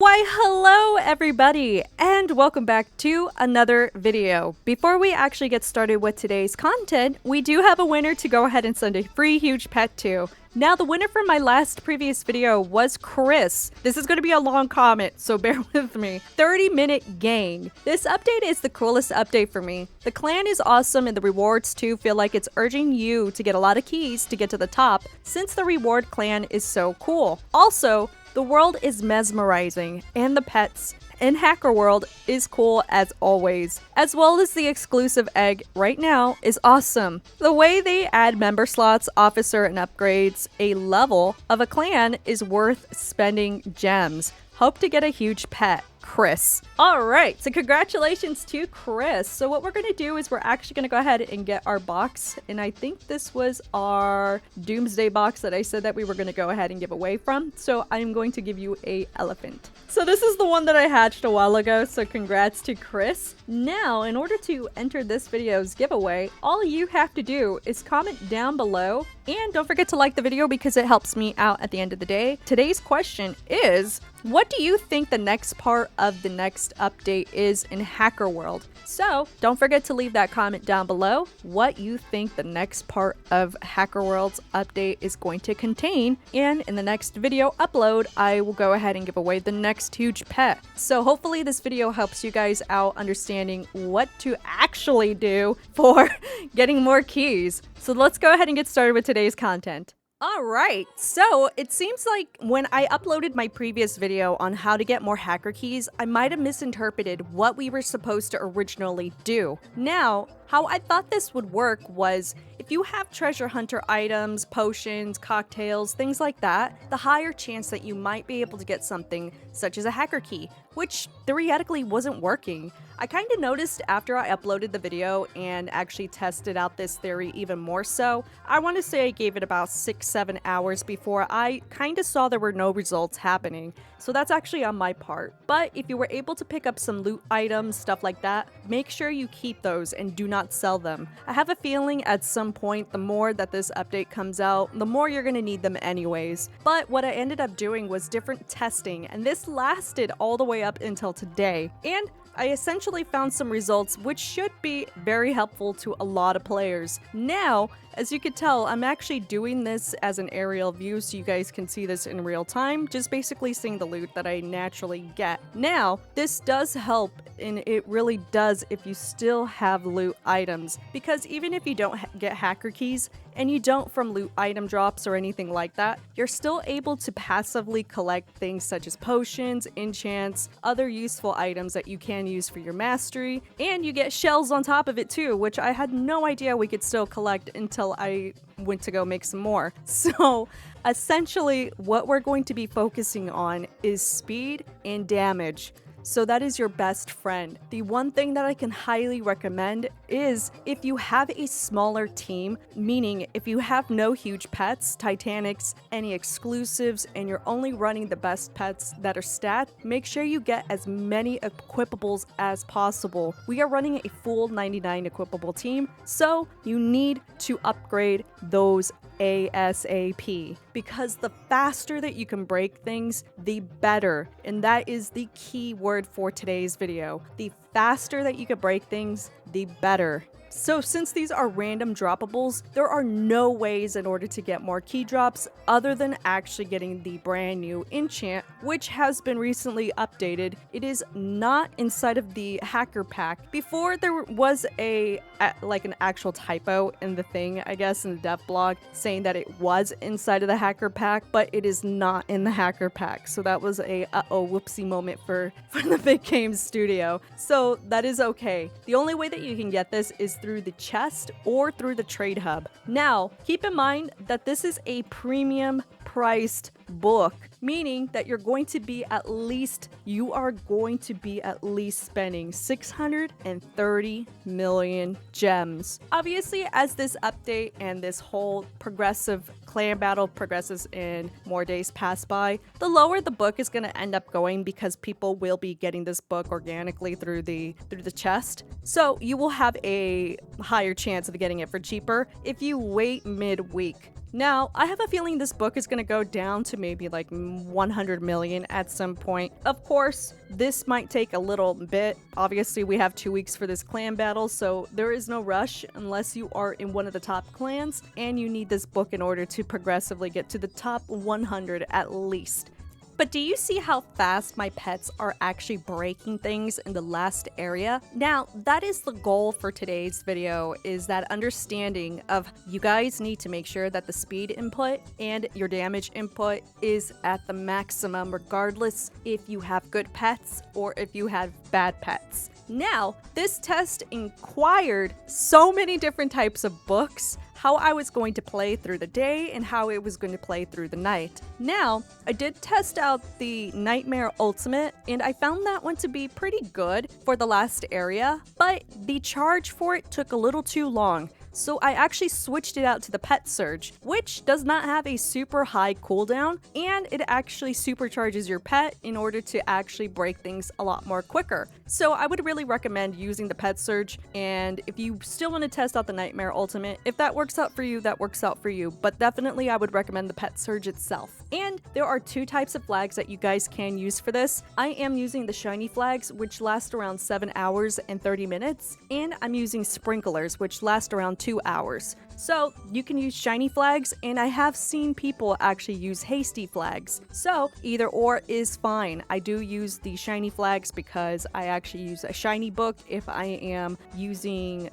Why hello everybody and welcome back to another video. Before we actually get started with today's content, we do have a winner to go ahead and send a free huge pet to. Now the winner from my previous video was Chris. This is going to be a long comment, so bear with me. 30-minute gang. This update is the coolest update for me. The clan is awesome and the rewards too feel like it's urging you to get a lot of keys to get to the top since the reward clan is so cool. Also, the world is mesmerizing, and the pets in Hacker World is cool as always, as well as the exclusive egg right now is awesome. The way they add member slots, officer, and upgrades a level of a clan is worth spending gems. Hope to get a huge pet. Chris. Alright, so congratulations to Chris. So what we're going to do is we're actually going to go ahead and get our box. And I think this was our Doomsday box that I said that we were going to go ahead and give away from. So I'm going to give you a elephant. So this is the one that I hatched a while ago. So congrats to Chris. Now, in order to enter this video's giveaway, all you have to do is comment down below. And don't forget to like the video because it helps me out at the end of the day. Today's question is, what do you think the next part of the next update is in Hacker World? So don't forget to leave that comment down below what you think the next part of Hacker World's update is going to contain. And in the next video upload, I will go ahead and give away the next huge pet. So hopefully this video helps you guys out understanding what to actually do for getting more keys. So let's go ahead and get started with today's content. Alright, so it seems like when I uploaded my previous video on how to get more hacker keys, I might have misinterpreted what we were supposed to originally do. Now, how I thought this would work was if you have treasure hunter items, potions, cocktails, things like that, the higher chance that you might be able to get something such as a hacker key, which theoretically wasn't working. I kind of noticed after I uploaded the video and actually tested out this theory even more so. I want to say I gave it about 6-7 hours before I kind of saw there were no results happening. So that's actually on my part. But if you were able to pick up some loot items, stuff like that, make sure you keep those and do not sell them. I have a feeling at some point the more that this update comes out, the more you're going to need them anyways. But what I ended up doing was different testing, and this lasted all the way up until today. And I essentially found some results which should be very helpful to a lot of players. Now, as you can tell, I'm actually doing this as an aerial view so you guys can see this in real time, just basically seeing the loot that I naturally get. Now, this does help, and it really does if you still have loot items, because even if you don't get hacker keys, and you don't from loot item drops or anything like that, you're still able to passively collect things such as potions, enchants, other useful items that you can use for your mastery, and you get shells on top of it too, which I had no idea we could still collect until I went to go make some more. So essentially what we're going to be focusing on is speed and damage. So that is your best friend. The one thing that I can highly recommend is if you have a smaller team, meaning if you have no huge pets, titanics, any exclusives, and you're only running the best pets that are stat, make sure you get as many equipables as possible. We are running a full 99 equipable team, so you need to upgrade those ASAP, because the faster that you can break things, the better. And that is the key word for today's video. The faster that you can break things, the better. So since these are random droppables, there are no ways in order to get more key drops other than actually getting the brand new Enchant, which has been recently updated. It is not inside of the hacker pack. Before there was like an actual typo in the thing, I guess, in the dev blog saying that it was inside of the hacker pack, but it is not in the hacker pack. So that was a whoopsie moment for the Big Games studio. So that is okay. The only way that you can get this is through the chest or through the trade hub. Now, keep in mind that this is a premium priced book, meaning that you're going to be at least spending 630 million gems. Obviously, as this update and this whole progressive clan battle progresses and more days pass by, the lower the book is going to end up going, because people will be getting this book organically through the chest. So you will have a higher chance of getting it for cheaper if you wait midweek. Now, I have a feeling this book is going to go down to maybe like 100 million at some point. Of course, this might take a little bit. Obviously, we have 2 weeks for this clan battle, so there is no rush unless you are in one of the top clans and you need this book in order to progressively get to the top 100 at least. But do you see how fast my pets are actually breaking things in the last area? Now, that is the goal for today's video, is that understanding of you guys need to make sure that the speed input and your damage input is at the maximum, regardless if you have good pets or if you have bad pets. Now, this test inquired so many different types of books, how I was going to play through the day and how it was going to play through the night. Now, I did test out the Nightmare Ultimate and I found that one to be pretty good for the last area, but the charge for it took a little too long. So I actually switched it out to the Pet Surge, which does not have a super high cooldown, and it actually supercharges your pet in order to actually break things a lot more quicker. So I would really recommend using the Pet Surge, and if you still want to test out the Nightmare Ultimate, if that works out for you, that works out for you, but definitely I would recommend the Pet Surge itself. And there are 2 types of flags that you guys can use for this. I am using the shiny flags, which last around 7 hours and 30 minutes, and I'm using sprinklers, which last around 2 hours. So you can use shiny flags, and I have seen people actually use hasty flags. So either or is fine. I do use the shiny flags because I actually use a shiny book if I am using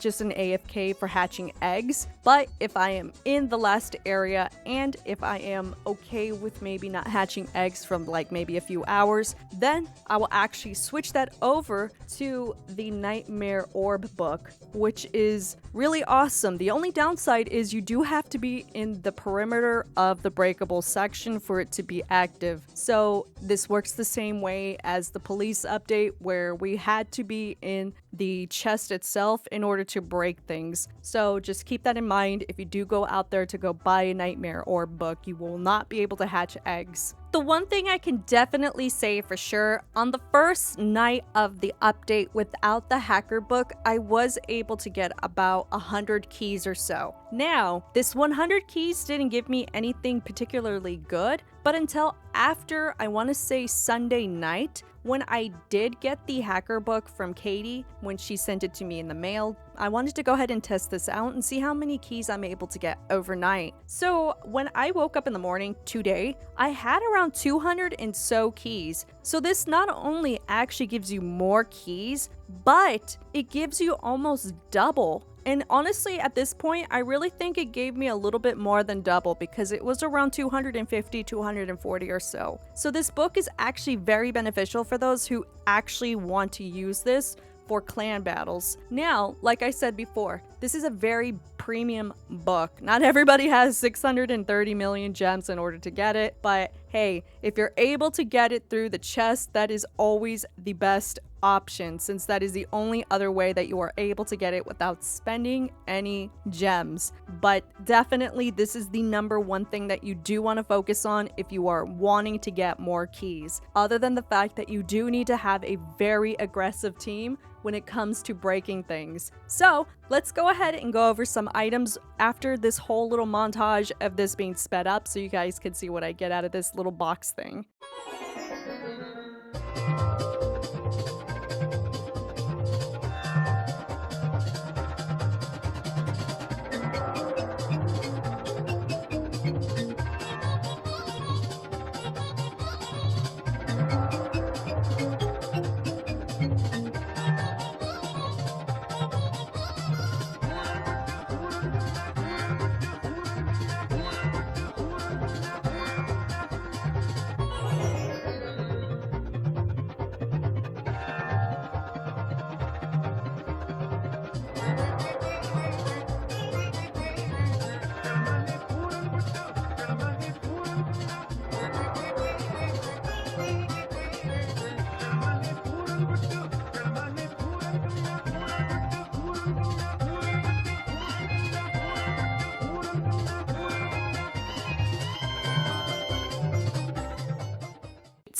just an AFK for hatching eggs. But if I am in the last area and if I am okay with maybe not hatching eggs from like maybe a few hours, then I will actually switch that over to the Nightmare Orb book, which is really awesome. The only downside is you do have to be in the perimeter of the breakable section for it to be active. So this works the same way as the police update, where we had to be in the chest itself in order to break things. So just keep that in mind. If you do go out there to go buy a Nightmare Orb book, you will not be able to hatch eggs. The one thing I can definitely say for sure, on the first night of the update without the hacker book, I was able to get about 100 keys or so. Now, this 100 keys didn't give me anything particularly good, but until after, I want to say Sunday night, when I did get the hacker book from Katie, when she sent it to me in the mail, I wanted to go ahead and test this out and see how many keys I'm able to get overnight. So when I woke up in the morning today, I had around 200 and so keys. So this not only actually gives you more keys, but it gives you almost double. And honestly, at this point, I really think it gave me a little bit more than double because it was around 250, 240 or so. So this book is actually very beneficial for those who actually want to use this for clan battles. Now, like I said before, this is a very premium book. Not everybody has 630 million gems in order to get it, but hey, if you're able to get it through the chest, that is always the best option, since that is the only other way that you are able to get it without spending any gems. But definitely this is the number one thing that you do want to focus on if you are wanting to get more keys, other than the fact that you do need to have a very aggressive team when it comes to breaking things. So let's go ahead and go over some items after this whole little montage of this being sped up so you guys can see what I get out of this little box thing.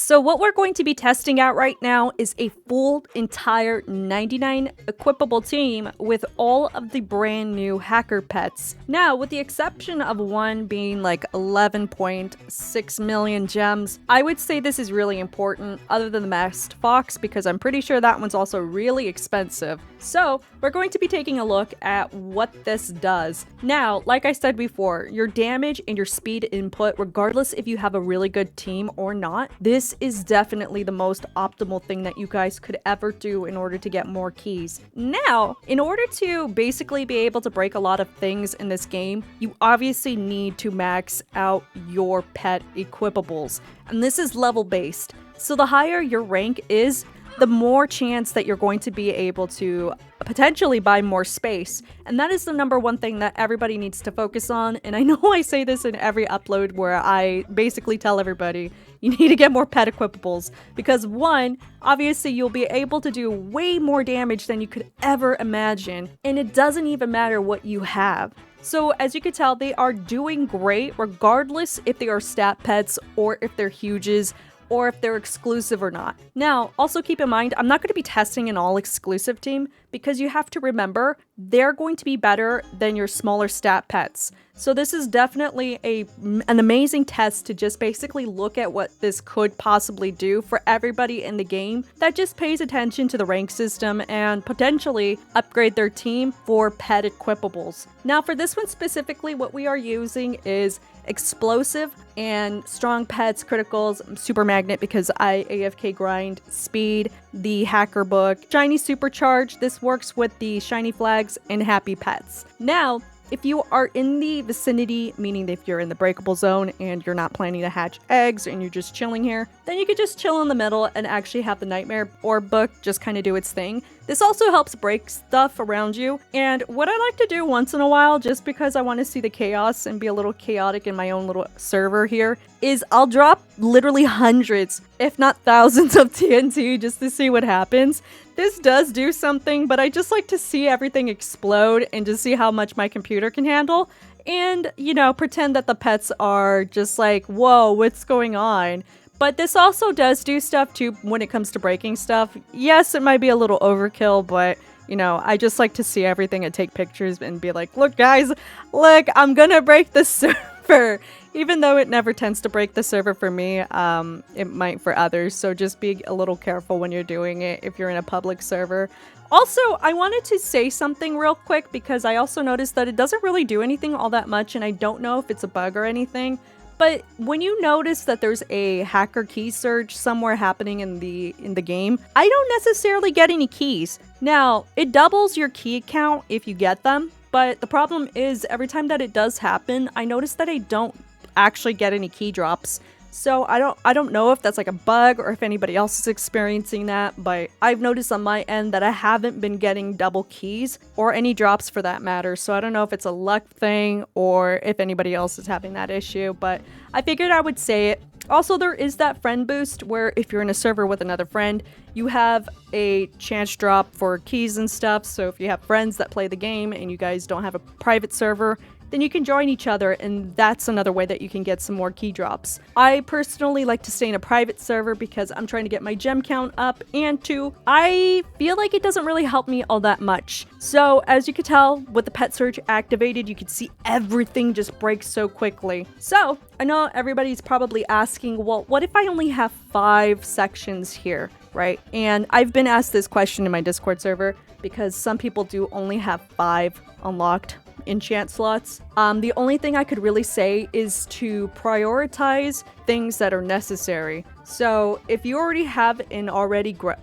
So what we're going to be testing out right now is a full entire 99 equipable team with all of the brand new hacker pets. Now, with the exception of one being like 11.6 million gems, I would say this is really important other than the masked fox because I'm pretty sure that one's also really expensive. So we're going to be taking a look at what this does. Now, like I said before, your damage and your speed input, regardless if you have a really good team or not, this is definitely the most optimal thing that you guys could ever do in order to get more keys. Now, in order to basically be able to break a lot of things in this game, you obviously need to max out your pet equipables. And this is level based. So the higher your rank is, the more chance that you're going to be able to potentially buy more space. And that is the number one thing that everybody needs to focus on. And I know I say this in every upload where I basically tell everybody, you need to get more pet equipables. Because one, obviously you'll be able to do way more damage than you could ever imagine. And it doesn't even matter what you have. So as you can tell, they are doing great regardless if they are stat pets or if they're huges, or if they're exclusive or not. Now, also keep in mind, I'm not going to be testing an all-exclusive team because you have to remember they're going to be better than your smaller stat pets. So this is definitely an amazing test to just basically look at what this could possibly do for everybody in the game that just pays attention to the rank system and potentially upgrade their team for pet equipables. Now for this one specifically, what we are using is explosive and strong pets, criticals, super magnet because I AFK grind, speed, the hacker book, shiny supercharge. This works with the shiny flags and happy pets. Now, if you are in the vicinity, meaning if you're in the breakable zone and you're not planning to hatch eggs and you're just chilling here, then you could just chill in the middle and actually have the nightmare orb book just kind of do its thing. This also helps break stuff around you. And what I like to do once in a while, just because I want to see the chaos and be a little chaotic in my own little server here, is I'll drop literally hundreds, if not thousands of TNT just to see what happens. This does do something, but I just like to see everything explode and just see how much my computer can handle. And, you know, pretend that the pets are just like, whoa, what's going on? But this also does do stuff too when it comes to breaking stuff. Yes, it might be a little overkill, but you know, I just like to see everything and take pictures and be like, look guys, look, I'm gonna break the server. Even though it never tends to break the server for me, it might for others. So just be a little careful when you're doing it if you're in a public server. Also, I wanted to say something real quick because I also noticed that it doesn't really do anything all that much and I don't know if it's a bug or anything. But when you notice that there's a hacker key surge somewhere happening in the game, I don't necessarily get any keys. Now, it doubles your key count if you get them, but the problem is every time that it does happen, I notice that I don't actually get any key drops. So I don't know if that's like a bug or if anybody else is experiencing that, but I've noticed on my end that I haven't been getting double keys or any drops for that matter. So I don't know if it's a luck thing or if anybody else is having that issue, but I figured I would say it. Also, there is that friend boost where if you're in a server with another friend, you have a chance drop for keys and stuff. So if you have friends that play the game and you guys don't have a private server, then you can join each other, and that's another way that you can get some more key drops. I personally like to stay in a private server because I'm trying to get my gem count up, and two, I feel like it doesn't really help me all that much. So as you can tell, with the pet search activated, you can see everything just break so quickly. So I know everybody's probably asking, well, what if I only have 5 sections here, right? And I've been asked this question in my Discord server because some people do only have 5 unlocked enchant slots. The only thing I could really say is to prioritize things that are necessary. So if you already have an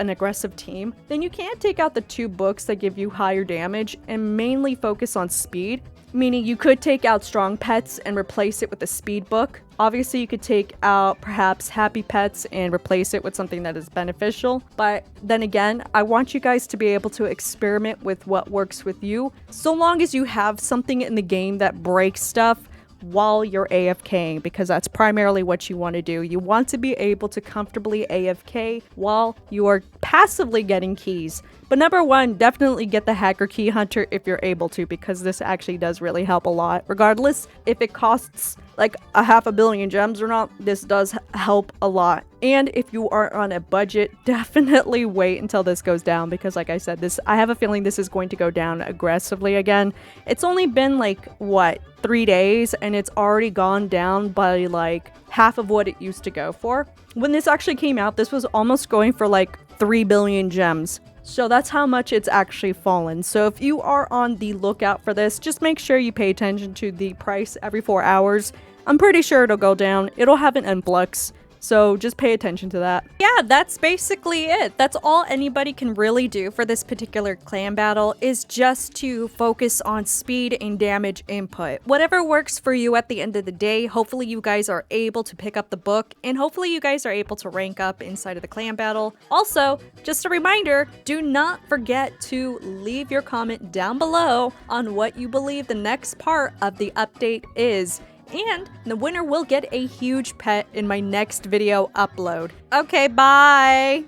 aggressive team, then you can't take out the 2 books that give you higher damage and mainly focus on speed. Meaning you could take out strong pets and replace it with a speed book. Obviously you could take out perhaps happy pets and replace it with something that is beneficial. But then again, I want you guys to be able to experiment with what works with you. So long as you have something in the game that breaks stuff while you're AFKing, because that's primarily what you want to do. You want to be able to comfortably AFK while you are passively getting keys. But number one, definitely get the hacker key hunter if you're able to, because this actually does really help a lot, regardless if it costs like a half a billion gems or not, this does help a lot. And if you are on a budget, definitely wait until this goes down, because like I said, I have a feeling this is going to go down aggressively again. It's only been like, what, 3 days, and it's already gone down by like half of what it used to go for. When this actually came out, this was almost going for like 3 billion gems. So that's how much it's actually fallen. So if you are on the lookout for this, just make sure you pay attention to the price every 4 hours. I'm pretty sure it'll go down. It'll have an influx. So just pay attention to that. Yeah, that's basically it. That's all anybody can really do for this particular clan battle, is just to focus on speed and damage input. Whatever works for you at the end of the day. Hopefully you guys are able to pick up the book, and hopefully you guys are able to rank up inside of the clan battle. Also, just a reminder, do not forget to leave your comment down below on what you believe the next part of the update is. And the winner will get a huge pet in my next video upload. Okay, bye!